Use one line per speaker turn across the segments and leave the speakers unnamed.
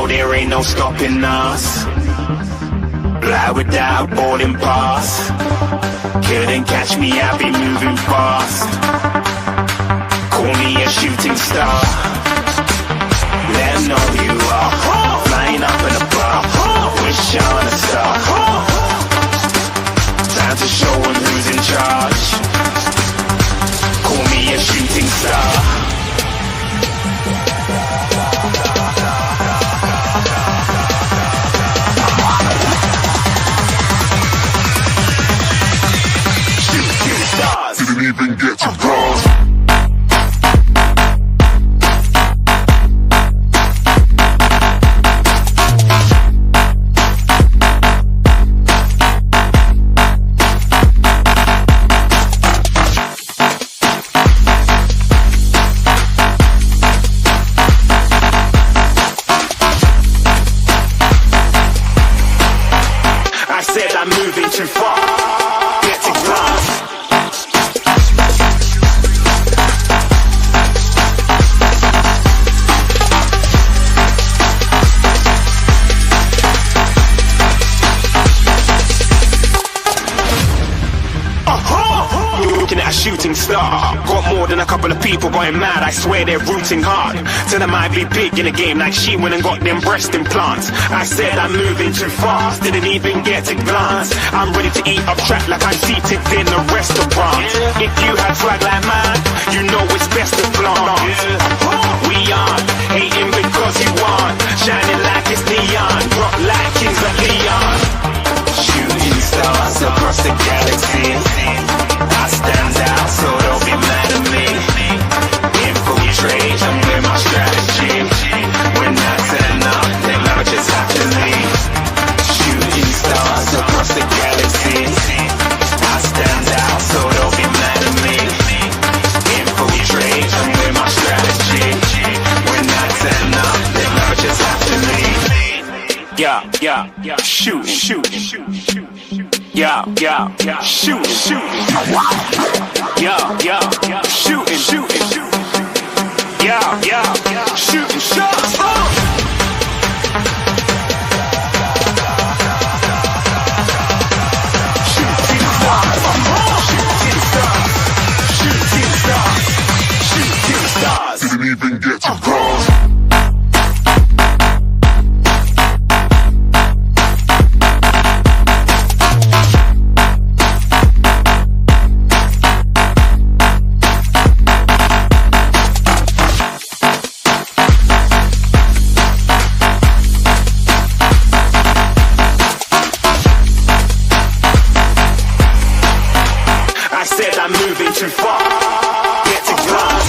there ain't no stopping us. Fly without boarding pass. Couldn't catch me, I be moving fast. Call me a shooting star. Let 'em know you are. Flying up in a bar. Wish on a star. Time to show 'em who's in charge. Call me a shooting star. Didn't even get to cross. I said I'm moving too far. Get to glass. Looking at a shooting star. Got more than a couple of people going mad, I swear they're rooting hard. Tell them I'd be big in the game like she went and got them breast implants. I said I'm moving too fast, didn't even get to glance. I'm ready to eat up track like I'm seated in a restaurant. If you had swag like mine, you know it's best to flaunt. We aren't hating because you aren't. Shining like it's neon, drop like kings of Leon. Shooting stars across the galaxy. I stand out, so don't be mad at me. Infiltrate, I'm with my strategy. When I turn up, then I just have to leave. Shooting stars across the galaxy. I stand out, so don't be mad at me. Infiltrate, I'm with my strategy. When I turn up, then I just have to leave. Yeah, shoot, shoot. Yeah, shoot, shoot. Yeah, shooting. Yeah, shooting shots. Shooting stars. Didn't even get to cross. I said I'm moving too far. Get to glass.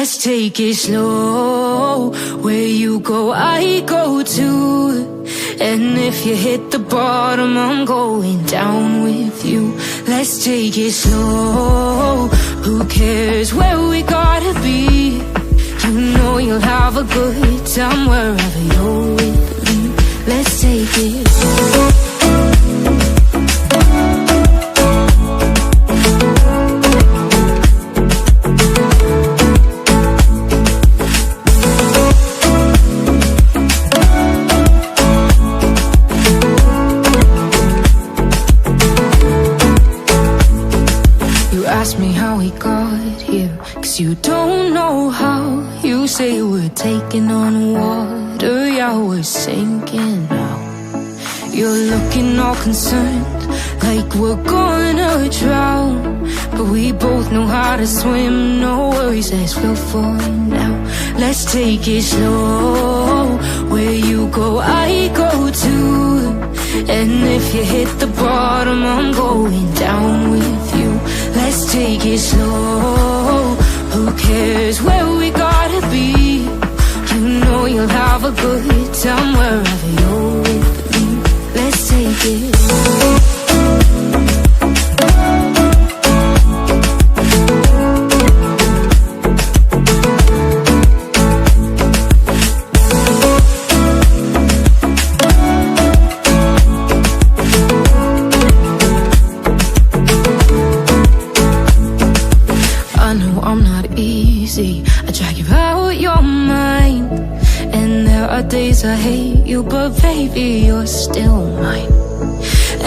Let's take it slow. Where you go, I go too. And if you hit the bottom, I'm going down with you. Let's take it slow. Who cares where we gotta be? You know you'll have a good time wherever you're with me. Let's take it slow. Ask me how we got here, 'cause you don't know how. You say we're taking on water, yeah, we're sinking now. You're looking all concerned, like we're gonna drown. But we both know how to swim, no worries, let's flow for now. Let's take it slow. Where you go, I go too. And if you hit the bottom, I'm going down with you. Let's take it slow. Who cares where we gotta be? You know you'll have a good time wherever you're with me. Let's take it slow. I drag you out your mind, and there are days I hate you, but baby, you're still mine.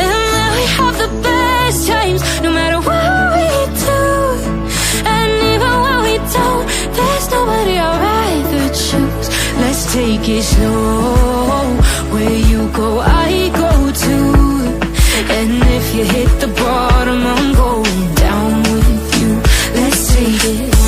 And then we have the best times, no matter what we do. And even when we don't, there's nobody I'd rather choose. Let's take it slow. Where you go, I go too. And if you hit the bottom, I'm going down with you. Let's take it slow.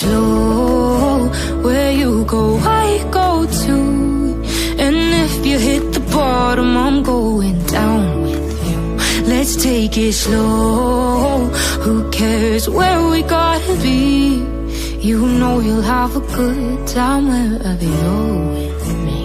Slow, where you go, I go too. And if you hit the bottom, I'm going down with you. Let's take it slow. Who cares where we gotta be? You know you'll have a good time wherever you're with me.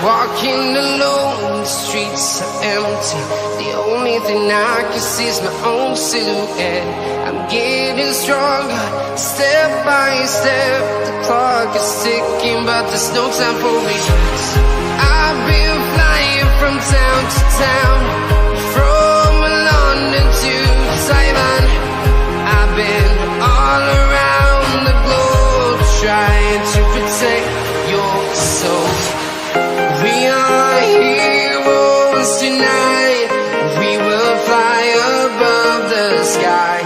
Walking alone, the streets are empty. The only thing I can see is my own silhouette. I'm getting stronger, step by step. The clock is ticking, but there's no time for regrets. I've been flying from town to town, from London to Taiwan. I've been all around the globe, trying to protect your soul. We are heroes tonight. We will fly above the sky.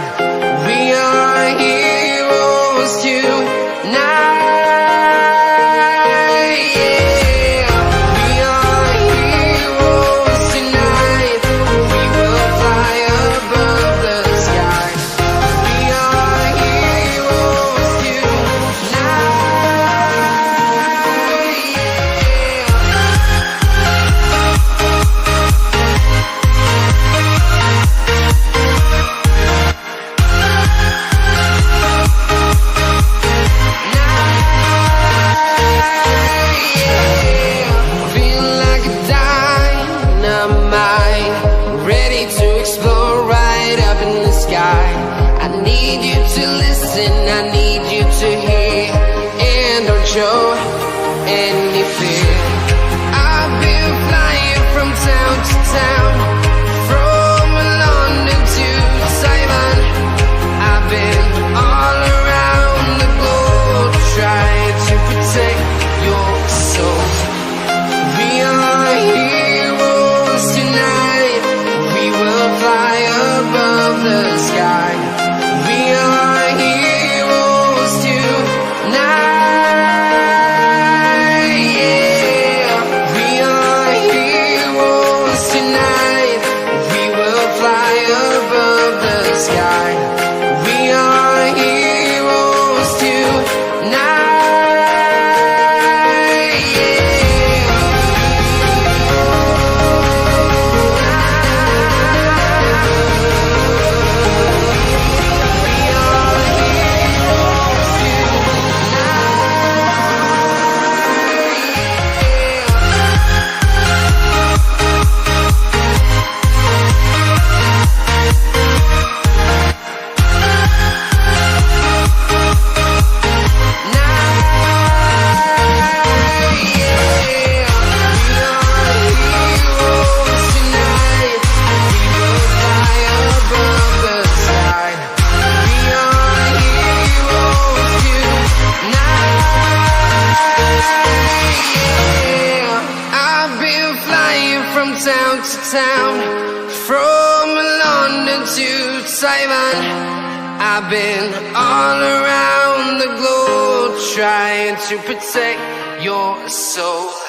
We are heroes tonight. Yeah. We are heroes tonight. We will fly above the sky. We are heroes tonight. town, from London to Taiwan. I've been all around the globe trying to protect your soul.